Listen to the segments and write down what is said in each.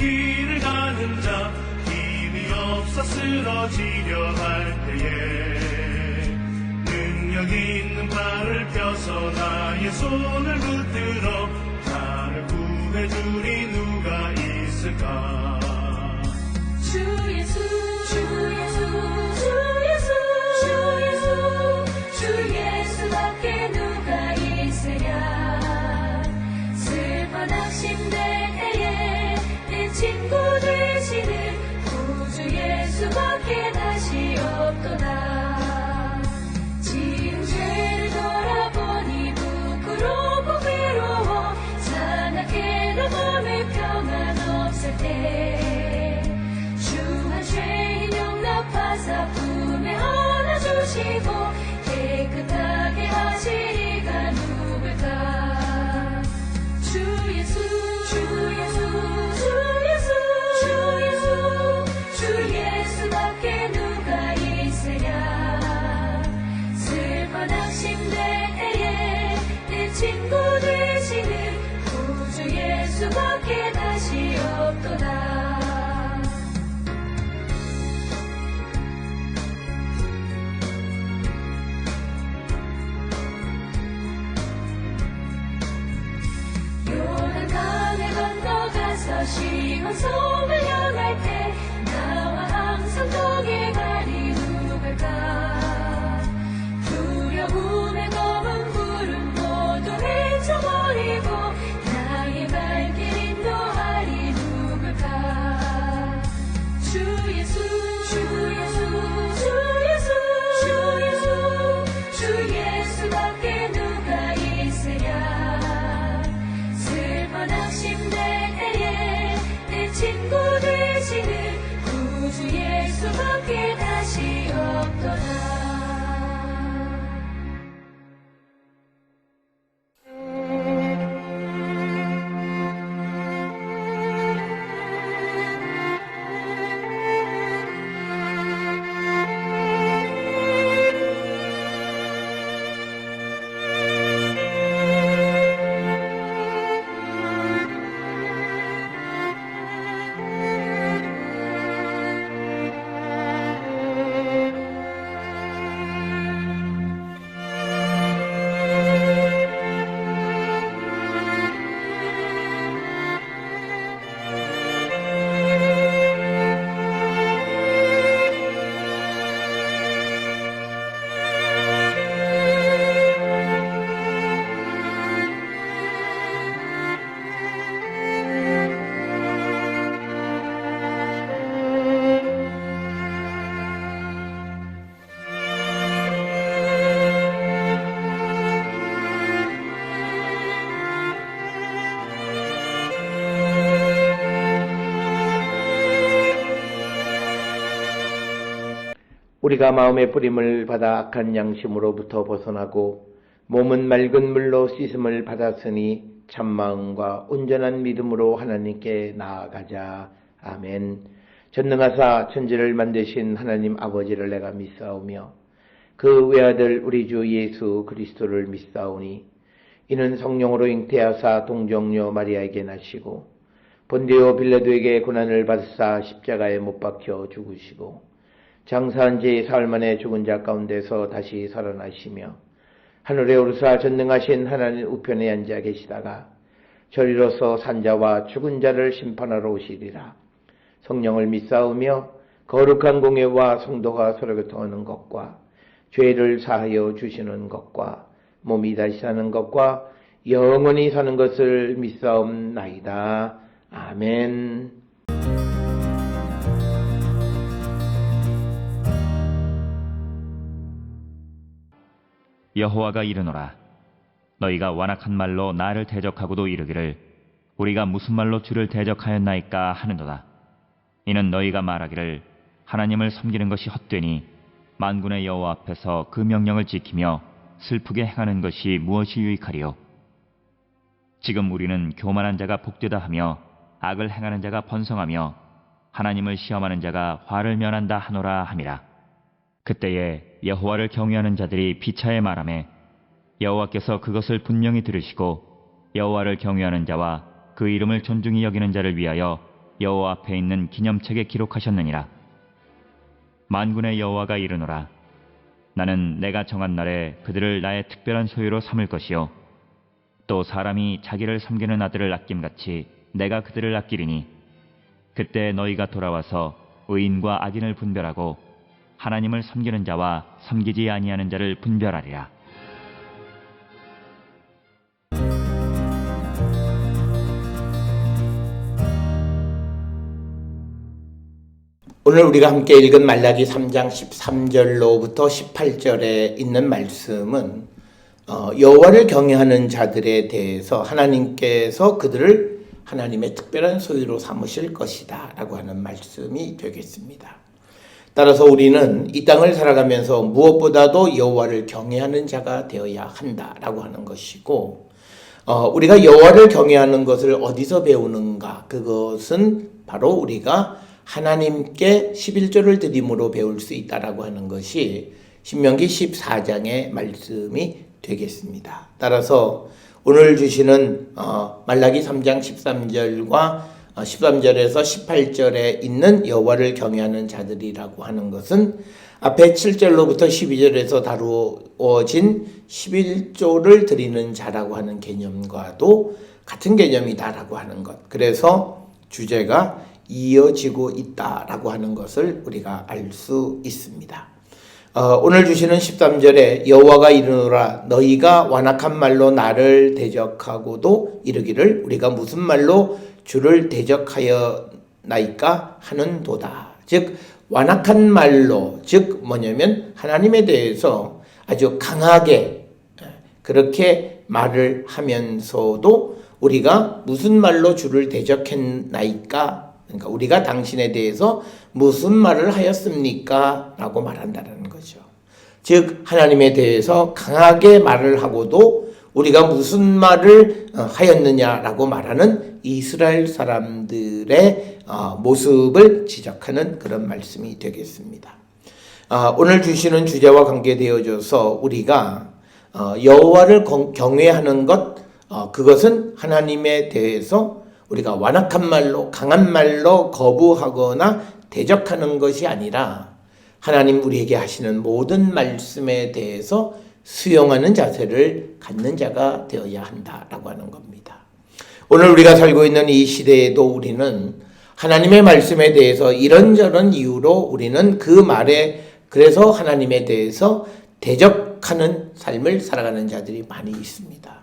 길을 가는 자 힘이 없어 쓰러지려 할 때에 능력 있는 발을 펴서 나의 손을 붙들어 나를 구해주리 누가 있을까. 주 예수 주 예수 주 예수 주 예수 주 예수밖에 누가 있으랴. 슬퍼 낙심될 때에 내 친구 되시는 구주 예수밖에 다시 없도다. 지은 죄를 돌아보니 부끄럽고 괴로워 산악해도 몸에 평안 없을 때 죄인 용납하사 품에 안아주시고 깨끗하게 하시리가 누굴까. 주 예수 주 예수 주 예수 주 예수 주 예수밖에 누가 있으랴. 슬퍼 낙심될 때에 내 친구 되시는 구주 예수밖에 다시 없도다. 시온 섬을 향할 때 나와 항상 거기에 가리 누굴까. 두려움에 검은 구름 모두 헤쳐버리고 나의 발길 인도하리 누굴까. 주 예수 주 예수 주 예수 주 예수 주 예수밖에 누가 있으랴. 슬퍼 낙심될 친구 되시는 구주 예수밖에 다시 없도다. 우리가 마음의 뿌림을 받아 악한 양심으로부터 벗어나고 몸은 맑은 물로 씻음을 받았으니 참마음과 온전한 믿음으로 하나님께 나아가자. 아멘. 전능하사 천지를 만드신 하나님 아버지를 내가 믿사오며 그 외아들 우리 주 예수 그리스도를 믿사오니 이는 성령으로 잉태하사 동정녀 마리아에게 나시고 본디오 빌라도에게 고난을 받으사 십자가에 못 박혀 죽으시고 장사한 지 사흘 만에 죽은 자 가운데서 다시 살아나시며 하늘에 오르사 전능하신 하나님 우편에 앉아 계시다가 저리로서 산자와 죽은 자를 심판하러 오시리라. 성령을 믿사오며 거룩한 공예와 성도가 서로 교통하는 것과 죄를 사하여 주시는 것과 몸이 다시 사는 것과 영원히 사는 것을 믿사옵나이다. 아멘. 여호와가 이르노라. 너희가 완악한 말로 나를 대적하고도 이르기를 우리가 무슨 말로 주를 대적하였나이까 하는도다. 이는 너희가 말하기를 하나님을 섬기는 것이 헛되니 만군의 여호와 앞에서 그 명령을 지키며 슬프게 행하는 것이 무엇이 유익하리요. 지금 우리는 교만한 자가 복되다 하며 악을 행하는 자가 번성하며 하나님을 시험하는 자가 화를 면한다 하노라 함이라. 그때에 여호와를 경외하는 자들이 비차에 말하매 여호와께서 그것을 분명히 들으시고 여호와를 경외하는 자와 그 이름을 존중히 여기는 자를 위하여 여호와 앞에 있는 기념책에 기록하셨느니라. 만군의 여호와가 이르노라. 나는 내가 정한 날에 그들을 나의 특별한 소유로 삼을 것이요 또 사람이 자기를 섬기는 아들을 아낌같이 내가 그들을 아끼리니 그때 너희가 돌아와서 의인과 악인을 분별하고 하나님을 섬기는 자와 섬기지 아니하는 자를 분별하리라. 오늘 우리가 함께 읽은 말라기 3장 13절로부터 18절에 있는 말씀은 여호와를 경외하는 자들에 대해서 하나님께서 그들을 하나님의 특별한 소유로 삼으실 것이다 라고 하는 말씀이 되겠습니다. 따라서 우리는 이 땅을 살아가면서 무엇보다도 여호와를 경외하는 자가 되어야 한다라고 하는 것이고, 우리가 여호와를 경외하는 것을 어디서 배우는가? 그것은 바로 우리가 하나님께 11조를 드림으로 배울 수 있다라고 하는 것이 신명기 14장의 말씀이 되겠습니다. 따라서 오늘 주시는 말라기 3장 13절과 13절에서 18절에 있는 여호와를 경외하는 자들이라고 하는 것은 앞에 7절로부터 12절에서 다루어진 11조를 드리는 자라고 하는 개념과도 같은 개념이다라고 하는 것. 그래서 주제가 이어지고 있다라고 하는 것을 우리가 알 수 있습니다. 오늘 주시는 13절에 여호와가 이르노라 너희가 완악한 말로 나를 대적하고도 이르기를 우리가 무슨 말로 주를 대적하였나이까 하는도다. 즉 완악한 말로, 즉 뭐냐면 하나님에 대해서 아주 강하게 그렇게 말을 하면서도 우리가 무슨 말로 주를 대적했나이까, 그러니까 우리가 당신에 대해서 무슨 말을 하였습니까? 라고 말한다는 거죠. 즉 하나님에 대해서 강하게 말을 하고도 우리가 무슨 말을 하였느냐라고 말하는 이스라엘 사람들의 모습을 지적하는 그런 말씀이 되겠습니다. 오늘 주시는 주제와 관계되어져서 우리가 여호와를 경외하는 것, 그것은 하나님에 대해서 우리가 완악한 말로, 강한 말로 거부하거나 대적하는 것이 아니라 하나님 우리에게 하시는 모든 말씀에 대해서 수용하는 자세를 갖는 자가 되어야 한다라고 하는 겁니다. 오늘 우리가 살고 있는 이 시대에도 우리는 하나님의 말씀에 대해서 이런저런 이유로 우리는 그 말에 그래서 하나님에 대해서 대적하는 삶을 살아가는 자들이 많이 있습니다.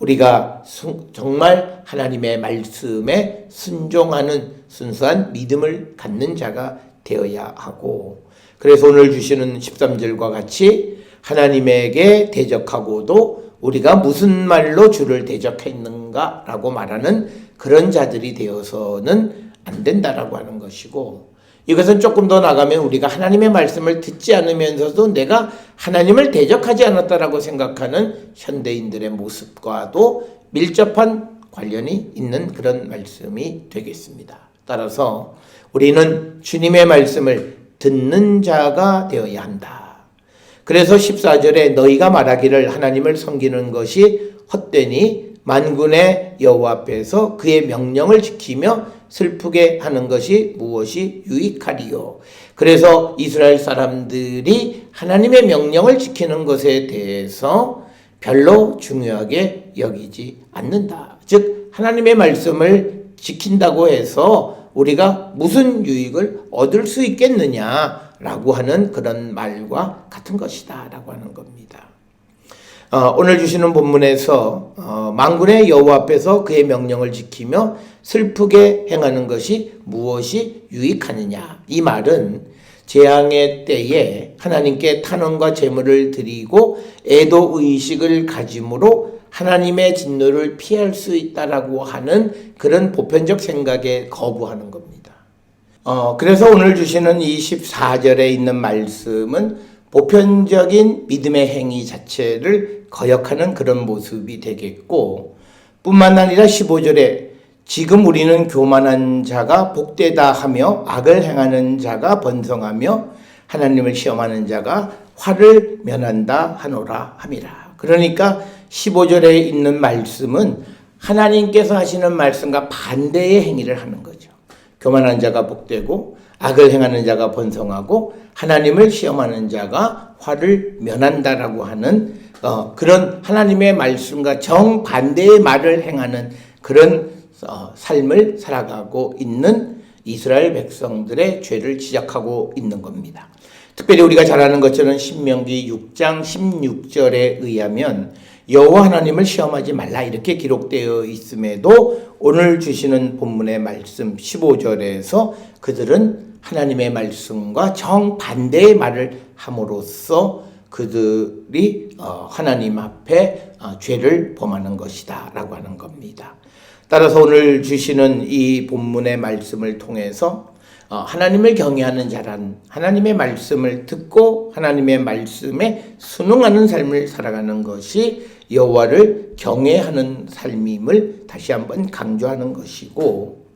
우리가 정말 하나님의 말씀에 순종하는 순수한 믿음을 갖는 자가 되어야 하고, 그래서 오늘 주시는 13절과 같이 하나님에게 대적하고도 우리가 무슨 말로 주를 대적했는가 라고 말하는 그런 자들이 되어서는 안 된다라고 하는 것이고, 이것은 조금 더 나가면 우리가 하나님의 말씀을 듣지 않으면서도 내가 하나님을 대적하지 않았다라고 생각하는 현대인들의 모습과도 밀접한 관련이 있는 그런 말씀이 되겠습니다. 따라서 우리는 주님의 말씀을 듣는 자가 되어야 한다. 그래서 14절에 너희가 말하기를 하나님을 섬기는 것이 헛되니 만군의 여호와 앞에서 그의 명령을 지키며 슬프게 하는 것이 무엇이 유익하리요. 그래서 이스라엘 사람들이 하나님의 명령을 지키는 것에 대해서 별로 중요하게 여기지 않는다. 즉 하나님의 말씀을 지킨다고 해서 우리가 무슨 유익을 얻을 수 있겠느냐라고 하는 그런 말과 같은 것이다 라고 하는 겁니다. 오늘 주시는 본문에서 만군의 여호와 앞에서 그의 명령을 지키며 슬프게 행하는 것이 무엇이 유익하느냐. 이 말은 재앙의 때에 하나님께 탄원과 제물을 드리고 애도의식을 가짐으로 하나님의 진노를 피할 수 있다라고 하는 그런 보편적 생각에 거부하는 겁니다. 그래서 오늘 주시는 이 14절에 있는 말씀은 보편적인 믿음의 행위 자체를 거역하는 그런 모습이 되겠고, 뿐만 아니라 15절에 지금 우리는 교만한 자가 복되다 하며 악을 행하는 자가 번성하며 하나님을 시험하는 자가 화를 면한다 하노라 함이라. 그러니까 15절에 있는 말씀은 하나님께서 하시는 말씀과 반대의 행위를 하는 거죠. 교만한 자가 복되고 악을 행하는 자가 번성하고 하나님을 시험하는 자가 화를 면한다라고 하는 그런 하나님의 말씀과 정반대의 말을 행하는 그런 삶을 살아가고 있는 이스라엘 백성들의 죄를 지적하고 있는 겁니다. 특별히 우리가 잘 아는 것처럼 신명기 6장 16절에 의하면 여호와 하나님을 시험하지 말라 이렇게 기록되어 있음에도 오늘 주시는 본문의 말씀 15절에서 그들은 하나님의 말씀과 정반대의 말을 함으로써 그들이 하나님 앞에 죄를 범하는 것이다 라고 하는 겁니다. 따라서 오늘 주시는 이 본문의 말씀을 통해서 하나님을 경외하는 자란 하나님의 말씀을 듣고 하나님의 말씀에 순응하는 삶을 살아가는 것이 여호와를 경외하는 삶임을 다시 한번 강조하는 것이고,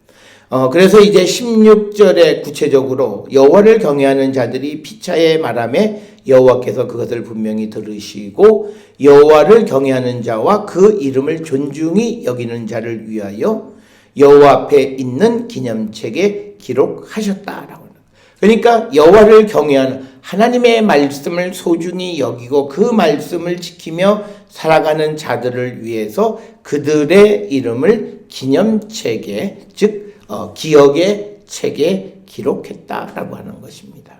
그래서 이제 16절에 구체적으로 여호와를 경외하는 자들이 피차에 말하매 여호와께서 그것을 분명히 들으시고 여호와를 경외하는 자와 그 이름을 존중히 여기는 자를 위하여 여호와 앞에 있는 기념책에 기록하셨다라고. 그러니까 여호와를 경외하는 하나님의 말씀을 소중히 여기고 그 말씀을 지키며 살아가는 자들을 위해서 그들의 이름을 기념책에, 즉 기억의 책에 기록했다라고 하는 것입니다.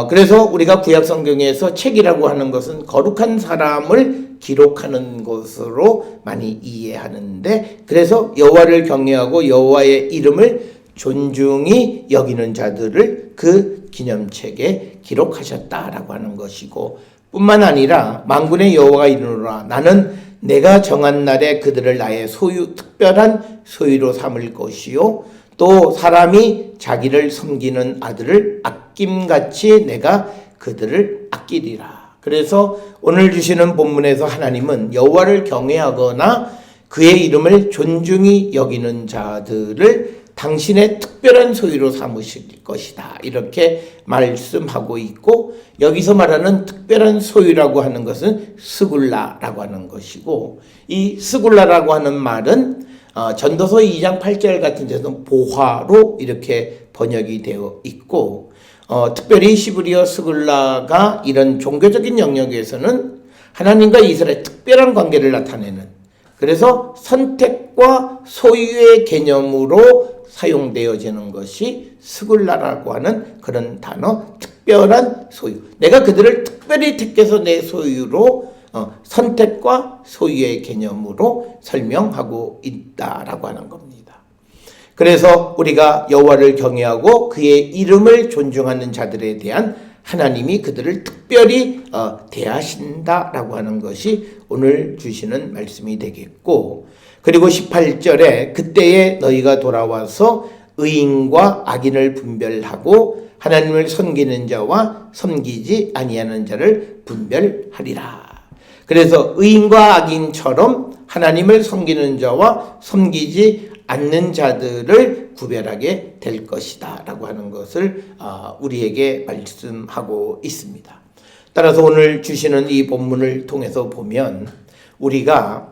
그래서 우리가 구약 성경에서 책이라고 하는 것은 거룩한 사람을 기록하는 것으로 많이 이해하는데, 그래서 여호와를 경외하고 여호와의 이름을 존중히 여기는 자들을 그 기념책에 기록하셨다라고 하는 것이고, 뿐만 아니라 만군의 여호와가 이르노라 나는 내가 정한 날에 그들을 나의 소유 특별한 소유로 삼을 것이요 또 사람이 자기를 섬기는 아들을 아낌같이 내가 그들을 아끼리라. 그래서 오늘 주시는 본문에서 하나님은 여호와를 경외하거나 그의 이름을 존중히 여기는 자들을 당신의 특별한 소유로 삼으실 것이다 이렇게 말씀하고 있고, 여기서 말하는 특별한 소유라고 하는 것은 스굴라라고 하는 것이고, 이 스굴라라고 하는 말은 전도서 2장 8절 같은 데서는 보화로 이렇게 번역이 되어 있고, 특별히 시브리어 스굴라가 이런 종교적인 영역에서는 하나님과 이스라엘의 특별한 관계를 나타내는, 그래서 선택과 소유의 개념으로 사용되어지는 것이 스굴라라고 하는 그런 단어, 특별한 소유. 내가 그들을 특별히 택해서 내 소유로 선택과 소유의 개념으로 설명하고 있다라고 하는 겁니다. 그래서 우리가 여호와를 경외하고 그의 이름을 존중하는 자들에 대한 하나님이 그들을 특별히 대하신다라고 하는 것이 오늘 주시는 말씀이 되겠고, 그리고 18절에 그때에 너희가 돌아와서 의인과 악인을 분별하고 하나님을 섬기는 자와 섬기지 아니하는 자를 분별하리라. 그래서 의인과 악인처럼 하나님을 섬기는 자와 섬기지 않는 자들을 구별하게 될 것이다 라고 하는 것을 우리에게 말씀하고 있습니다. 따라서 오늘 주시는 이 본문을 통해서 보면 우리가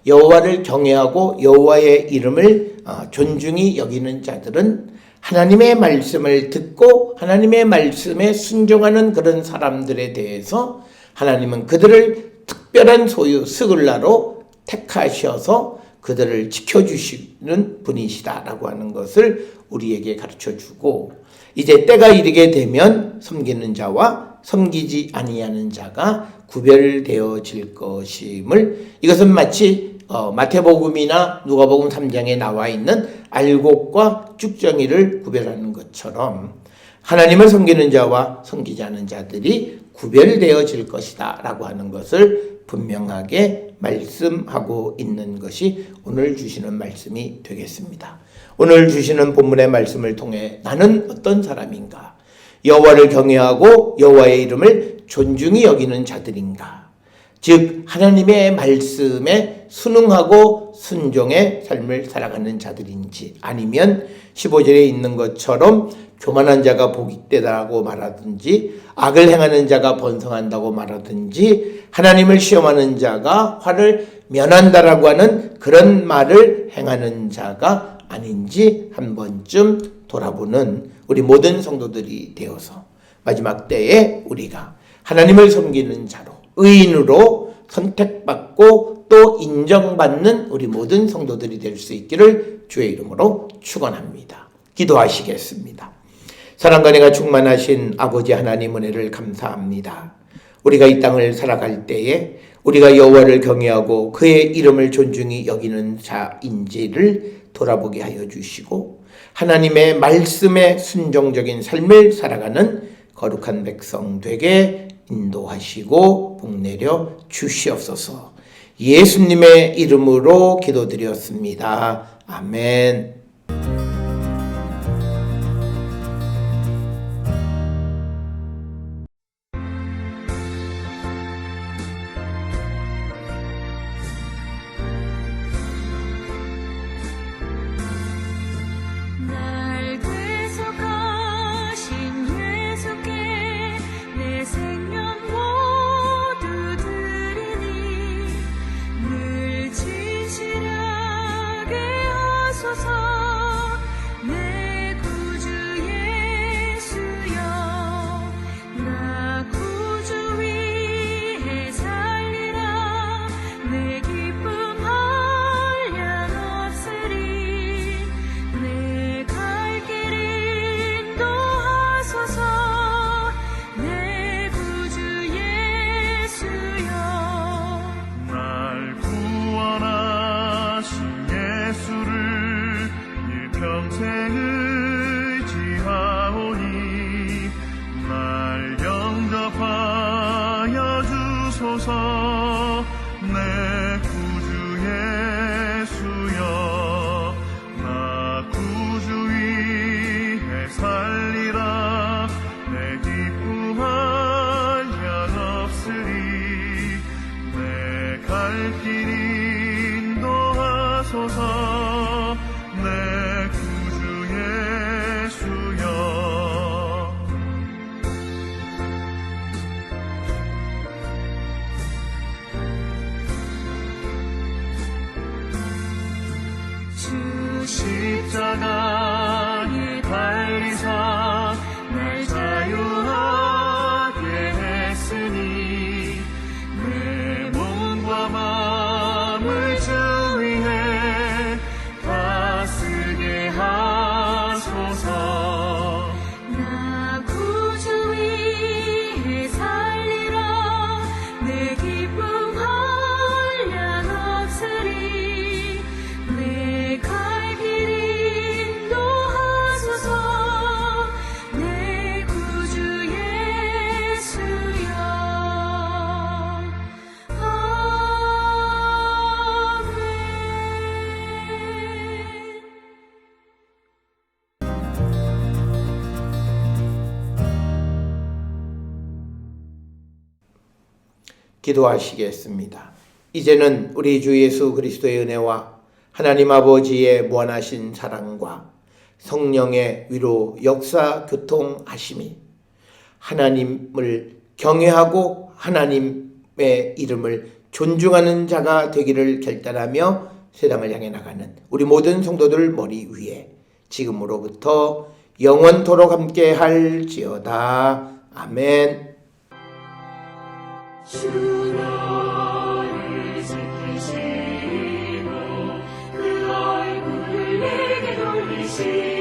여호와를 경외하고 여호와의 이름을 존중히 여기는 자들은 하나님의 말씀을 듣고 하나님의 말씀에 순종하는 그런 사람들에 대해서 하나님은 그들을 특별한 소유 스굴라로 택하셔서 그들을 지켜주시는 분이시다라고 하는 것을 우리에게 가르쳐주고, 이제 때가 이르게 되면 섬기는 자와 섬기지 아니하는 자가 구별되어질 것임을, 이것은 마치 마태복음이나 누가복음 3장에 나와 있는 알곡과 쭉정이를 구별하는 것처럼 하나님을 섬기는 자와 섬기지 않는 자들이 구별되어질 것이다 라고 하는 것을 분명하게 말씀하고 있는 것이 오늘 주시는 말씀이 되겠습니다. 오늘 주시는 본문의 말씀을 통해 나는 어떤 사람인가? 여호와를 경외하고 여호와의 이름을 존중히 여기는 자들인가? 즉 하나님의 말씀에 순응하고 순종의 삶을 살아가는 자들인지, 아니면 15절에 있는 것처럼 교만한 자가 복되다고 말하든지 악을 행하는 자가 번성한다고 말하든지 하나님을 시험하는 자가 화를 면한다라고 하는 그런 말을 행하는 자가 아닌지 한 번쯤 돌아보는 우리 모든 성도들이 되어서 마지막 때에 우리가 하나님을 섬기는 자로 의인으로 선택받고 또 인정받는 우리 모든 성도들이 될 수 있기를 주의 이름으로 축원합니다. 기도하시겠습니다. 사랑과 은혜가 충만하신 아버지 하나님 은혜를 감사합니다. 우리가 이 땅을 살아갈 때에 우리가 여호와를 경외하고 그의 이름을 존중히 여기는 자인지를 돌아보게 하여 주시고 하나님의 말씀에 순종적인 삶을 살아가는 거룩한 백성 되게 인도하시고 복내려 주시옵소서. 예수님의 이름으로 기도드렸습니다. 아멘. 날 대속하신 예수께 내 생명 모두 드리니 늘 진실하게 하소서. 내 구주 예수여, 나 구주 위에 살리라. 내 기쁨 한량 없으리. 내 갈 길 인도하소서. 내 구주 예수여. 날 구원하신 예수를 일평생 의지하오니 날 영접하여 주소서. 내 구주 예수여, 나 구주 위에 살리라. 내 기쁨 한량 없으리. 내 갈 길 인도하소서. 내 구주 예수여. 주 십자가에 달리사 날 자유하게 했으니 내 몸과 마음을 주 위해 다 쓰게 하소서. 나 구주 위에 살리라. 내 기쁨 한량 없으리. 내 갈 길 인도하소서. 내 구주 예수여. 기도하시겠습니다. 이제는 우리 주 예수 그리스도의 은혜와 하나님 아버지의 무한하신 사랑과 성령의 위로 역사 교통하심이 하나님을 경외하고 하나님의 이름을 존중하는 자가 되기를 결단하며 세상을 향해 나가는 우리 모든 성도들 머리 위에 지금으로부터 영원토록 함께 할지어다. 아멘. 주 너를 지키시고 그 얼굴을 내게 돌리시고